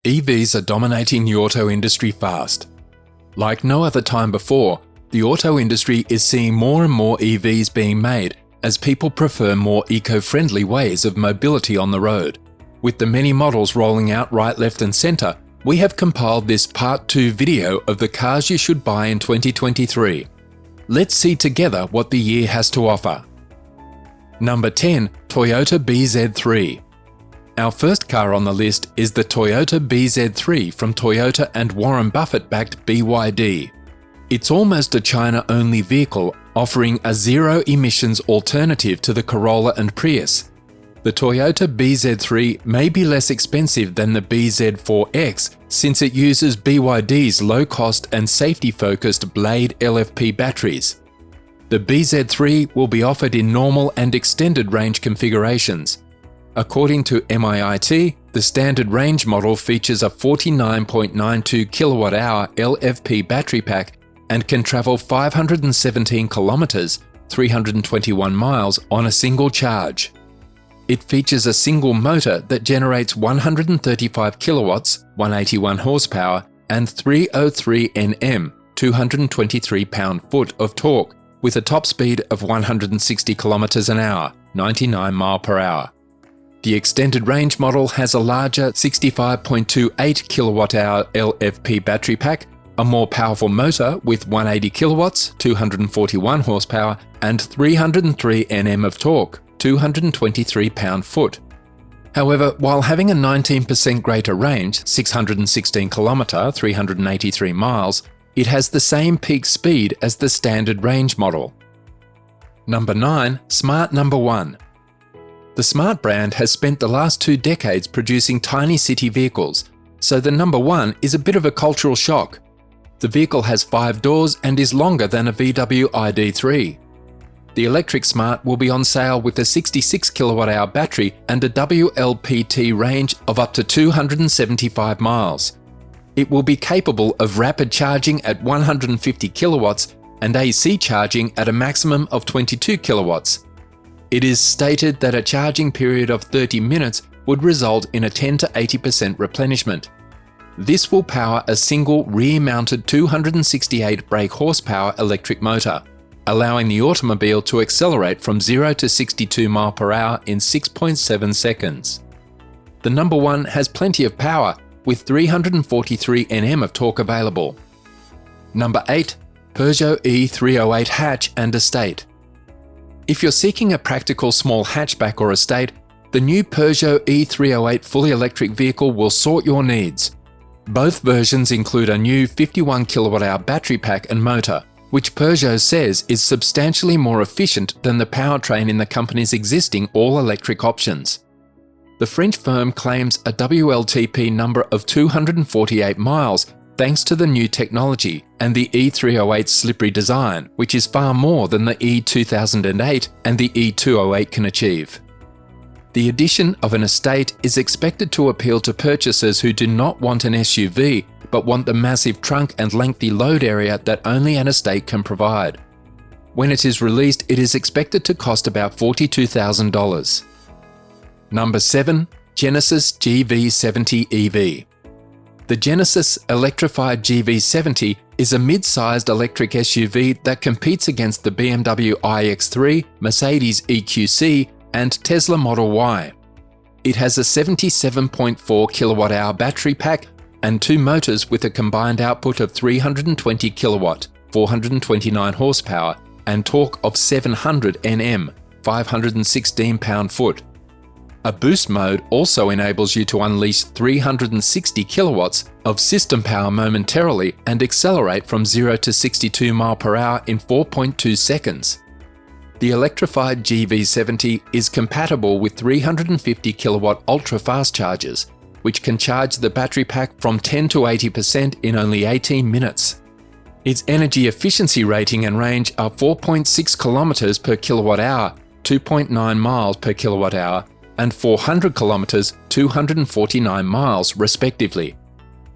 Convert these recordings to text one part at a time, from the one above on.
EVs are dominating the auto industry fast. Like no other time before, the auto industry is seeing more and more EVs being made as people prefer more eco-friendly ways of mobility on the road. With the many models rolling out right, left and centre, we have compiled this Part 2 video of the cars you should buy in 2023. Let's see together what the year has to offer. Number 10. Toyota BZ3. Our first car on the list is the Toyota BZ3 from Toyota and Warren Buffett-backed BYD. It's almost a China-only vehicle, offering a zero-emissions alternative to the Corolla and Prius. The Toyota BZ3 may be less expensive than the BZ4X since it uses BYD's low-cost and safety-focused Blade LFP batteries. The BZ3 will be offered in normal and extended range configurations. According to MIIT, the standard range model features a 49.92 kWh LFP battery pack and can travel 517 kilometers, 321 miles on a single charge. It features a single motor that generates 135 kilowatts, 181 horsepower, and 303 Nm, 223 pound-foot of torque, with a top speed of 160 kilometers an hour, 99 mile per hour. The extended range model has a larger 65.28 kilowatt-hour LFP battery pack, a more powerful motor with 180 kilowatts, 241 horsepower, and 303 Nm of torque, 223 pound-foot. However, while having a 19% greater range, 616 km, 383 miles, it has the same peak speed as the standard range model. Number 9. Smart Number 1. The Smart brand has spent the last 2 decades producing tiny city vehicles, so the Number 1 is a bit of a cultural shock. The vehicle has 5 doors and is longer than a VW ID3. The electric Smart will be on sale with a 66 kWh battery and a WLPT range of up to 275 miles. It will be capable of rapid charging at 150 kilowatts and AC charging at a maximum of 22 kilowatts. It is stated that a charging period of 30 minutes would result in a 10 to 80% replenishment. This will power a single rear-mounted 268 brake horsepower electric motor, allowing the automobile to accelerate from 0 to 62 mph in 6.7 seconds. The Number 1 has plenty of power, with 343 Nm of torque available. Number 8. Peugeot E308 Hatch and Estate. If you're seeking a practical small hatchback or estate, the new Peugeot E308 fully electric vehicle will sort your needs. Both versions include a new 51 kWh battery pack and motor, which Peugeot says is substantially more efficient than the powertrain in the company's existing all-electric options. The French firm claims a WLTP number of 248 miles thanks to the new technology and the E308's slippery design, which is far more than the E2008 and the E208 can achieve. The addition of an estate is expected to appeal to purchasers who do not want an SUV but want the massive trunk and lengthy load area that only an estate can provide. When it is released, it is expected to cost about $42,000. Number 7. Genesis GV70 EV. The Genesis electrified GV70 is a mid-sized electric SUV that competes against the BMW iX3, Mercedes EQC, and Tesla Model Y. It has a 77.4 kWh battery pack and 2 motors with a combined output of 320 kilowatt, 429 horsepower, and torque of 700 Nm, 516 pound-foot. A boost mode also enables you to unleash 360 kilowatts of system power momentarily and accelerate from 0 to 62 mph in 4.2 seconds. The electrified GV70 is compatible with 350 kilowatt ultra-fast chargers, which can charge the battery pack from 10 to 80% in only 18 minutes. Its energy efficiency rating and range are 4.6 kilometers per kilowatt hour, 2.9 miles per kilowatt hour, and 400 kilometers, 249 miles respectively.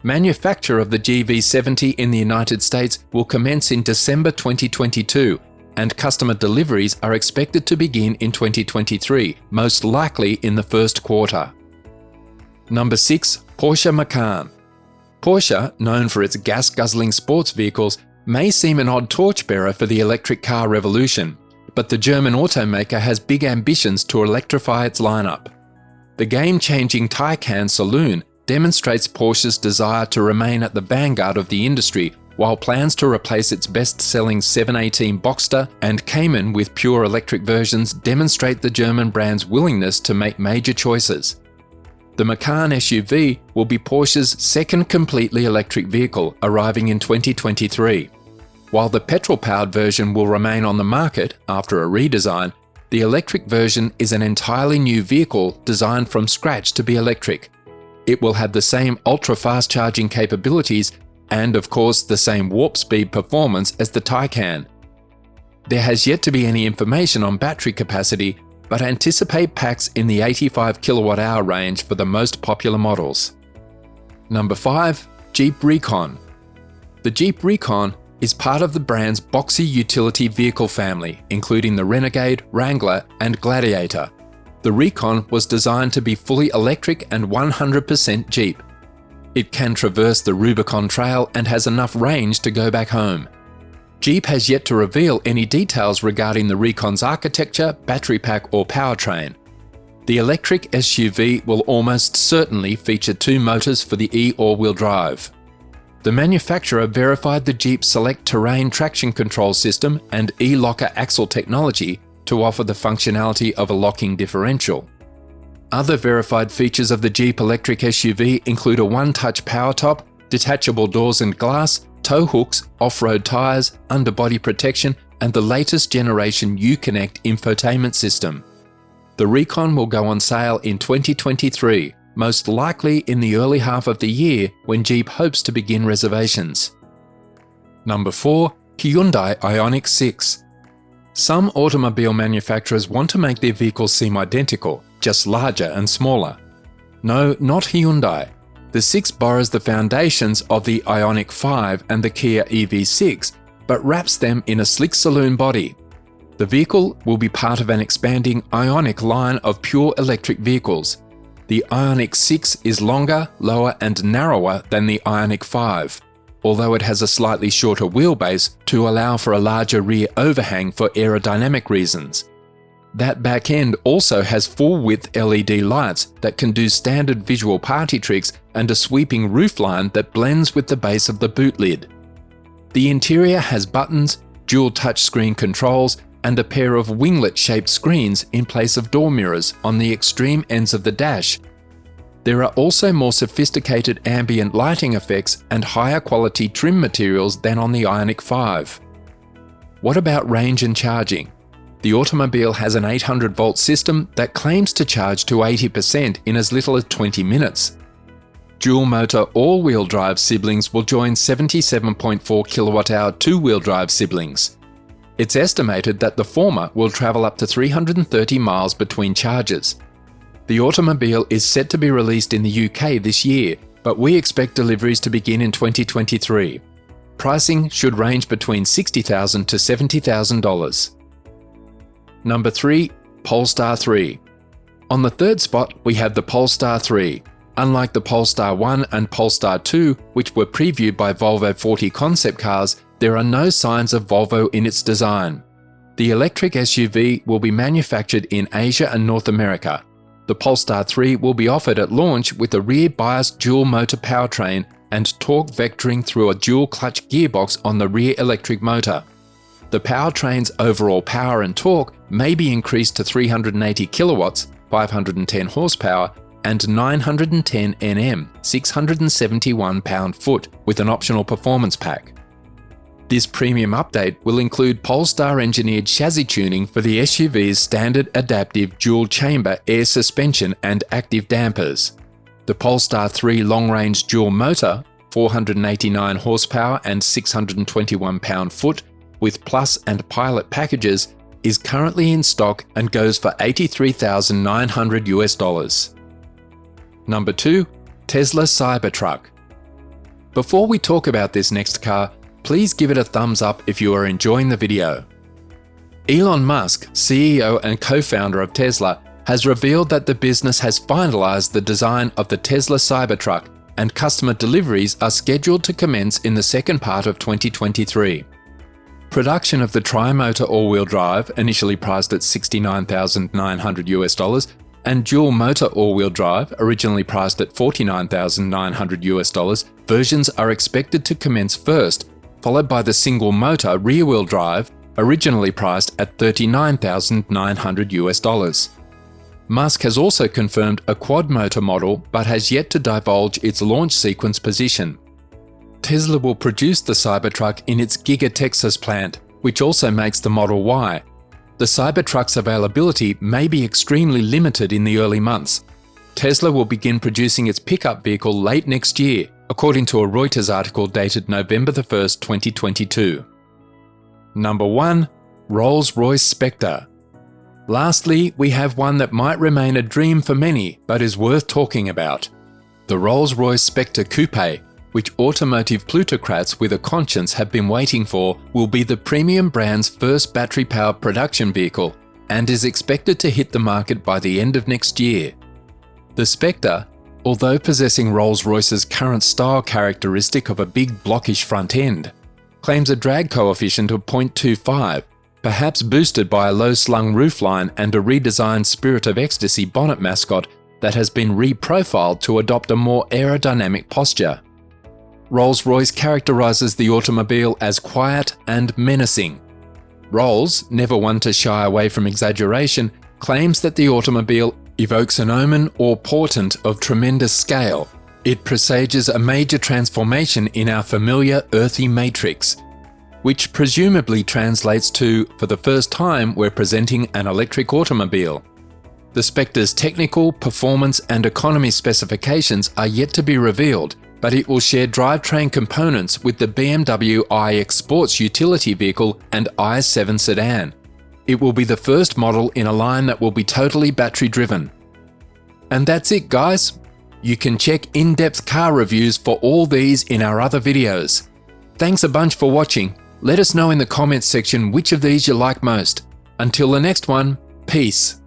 Manufacture of the GV70 in the United States will commence in December 2022, and customer deliveries are expected to begin in 2023, most likely in the first quarter. Number 6. Porsche Macan. Porsche, known for its gas-guzzling sports vehicles, may seem an odd torchbearer for the electric car revolution, but the German automaker has big ambitions to electrify its lineup. The game-changing Taycan Saloon demonstrates Porsche's desire to remain at the vanguard of the industry, while plans to replace its best-selling 718 Boxster and Cayman with pure electric versions demonstrate the German brand's willingness to make major choices. The Macan SUV will be Porsche's second completely electric vehicle, arriving in 2023. While the petrol-powered version will remain on the market after a redesign, the electric version is an entirely new vehicle designed from scratch to be electric. It will have the same ultra-fast charging capabilities and, of course, the same warp speed performance as the Taycan. There has yet to be any information on battery capacity, but anticipate packs in the 85 kWh range for the most popular models. Number 5. Jeep Recon. The Jeep Recon is part of the brand's boxy utility vehicle family, including the Renegade, Wrangler, and Gladiator. The Recon was designed to be fully electric and 100% Jeep. It can traverse the Rubicon Trail and has enough range to go back home. Jeep has yet to reveal any details regarding the Recon's architecture, battery pack, or powertrain. The electric SUV will almost certainly feature 2 motors for the E all-wheel drive. The manufacturer verified the Jeep Select Terrain traction control system and e-locker axle technology to offer the functionality of a locking differential. Other verified features of the Jeep electric SUV include a one-touch power top, detachable doors and glass, tow hooks, off-road tyres, underbody protection, and the latest generation Uconnect infotainment system. The Recon will go on sale in 2023, most likely in the early half of the year when Jeep hopes to begin reservations. Number 4. Hyundai Ioniq 6. Some automobile manufacturers want to make their vehicles seem identical, just larger and smaller. No, not Hyundai. The 6 borrows the foundations of the Ioniq 5 and the Kia EV6, but wraps them in a slick saloon body. The vehicle will be part of an expanding Ioniq line of pure electric vehicles. The Ioniq 6 is longer, lower, and narrower than the Ioniq 5, although it has a slightly shorter wheelbase to allow for a larger rear overhang for aerodynamic reasons. That back end also has full-width LED lights that can do standard visual party tricks and a sweeping roofline that blends with the base of the boot lid. The interior has buttons, dual touchscreen controls, and a pair of winglet-shaped screens in place of door mirrors on the extreme ends of the dash. There are also more sophisticated ambient lighting effects and higher quality trim materials than on the Ioniq 5. What about range and charging? The automobile has an 800-volt system that claims to charge to 80% in as little as 20 minutes. Dual-motor all-wheel drive siblings will join 77.4 kWh two-wheel drive siblings. It's estimated that the former will travel up to 330 miles between charges. The automobile is set to be released in the UK this year, but we expect deliveries to begin in 2023. Pricing should range between $60,000 to $70,000. Number 3. Polestar 3. On the third spot, we have the Polestar 3. Unlike the Polestar 1 and Polestar 2, which were previewed by Volvo 40 Concept Cars, there are no signs of Volvo in its design. The electric SUV will be manufactured in Asia and North America. The Polestar 3 will be offered at launch with a rear-biased dual-motor powertrain and torque vectoring through a dual-clutch gearbox on the rear electric motor. The powertrain's overall power and torque may be increased to 380 kilowatts, 510 horsepower, and 910 Nm, 671 pound-foot, with an optional performance pack. This premium update will include Polestar-engineered chassis tuning for the SUV's standard adaptive dual-chamber air suspension and active dampers. The Polestar 3 long-range dual motor, 489 horsepower and 621 pound-foot, with Plus and Pilot packages, is currently in stock and goes for $83,900. Number 2. Tesla Cybertruck. Before we talk about this next car, please give it a thumbs up if you are enjoying the video. Elon Musk, CEO and co-founder of Tesla, has revealed that the business has finalized the design of the Tesla Cybertruck, and customer deliveries are scheduled to commence in the second part of 2023. Production of the tri-motor all-wheel drive, initially priced at $69,900 and dual motor all-wheel drive, originally priced at $49,900 versions are expected to commence first, followed by the single motor rear-wheel drive, originally priced at $39,900. Musk has also confirmed a quad-motor model but has yet to divulge its launch sequence position. Tesla will produce the Cybertruck in its Giga Texas plant, which also makes the Model Y. The Cybertruck's availability may be extremely limited in the early months. Tesla will begin producing its pickup vehicle late next year, according to a Reuters article dated November 1, 2022. Number 1. Rolls-Royce Spectre. Lastly, we have one that might remain a dream for many, but is worth talking about. The Rolls-Royce Spectre Coupe, which automotive plutocrats with a conscience have been waiting for, will be the premium brand's first battery-powered production vehicle and is expected to hit the market by the end of next year. The Spectre, although possessing Rolls-Royce's current style characteristic of a big blockish front end, claims a drag coefficient of 0.25, perhaps boosted by a low-slung roofline and a redesigned Spirit of Ecstasy bonnet mascot that has been reprofiled to adopt a more aerodynamic posture. Rolls-Royce characterises the automobile as quiet and menacing. Rolls, never one to shy away from exaggeration, claims that the automobile evokes an omen or portent of tremendous scale. It presages a major transformation in our familiar earthy matrix, which presumably translates to, for the first time, we're presenting an electric automobile. The Spectre's technical, performance and economy specifications are yet to be revealed, but it will share drivetrain components with the BMW iX Sports utility vehicle and i7 sedan. It will be the first model in a line that will be totally battery-driven. And that's it, guys. You can check in-depth car reviews for all these in our other videos. Thanks a bunch for watching. Let us know in the comments section which of these you like most. Until the next one, peace.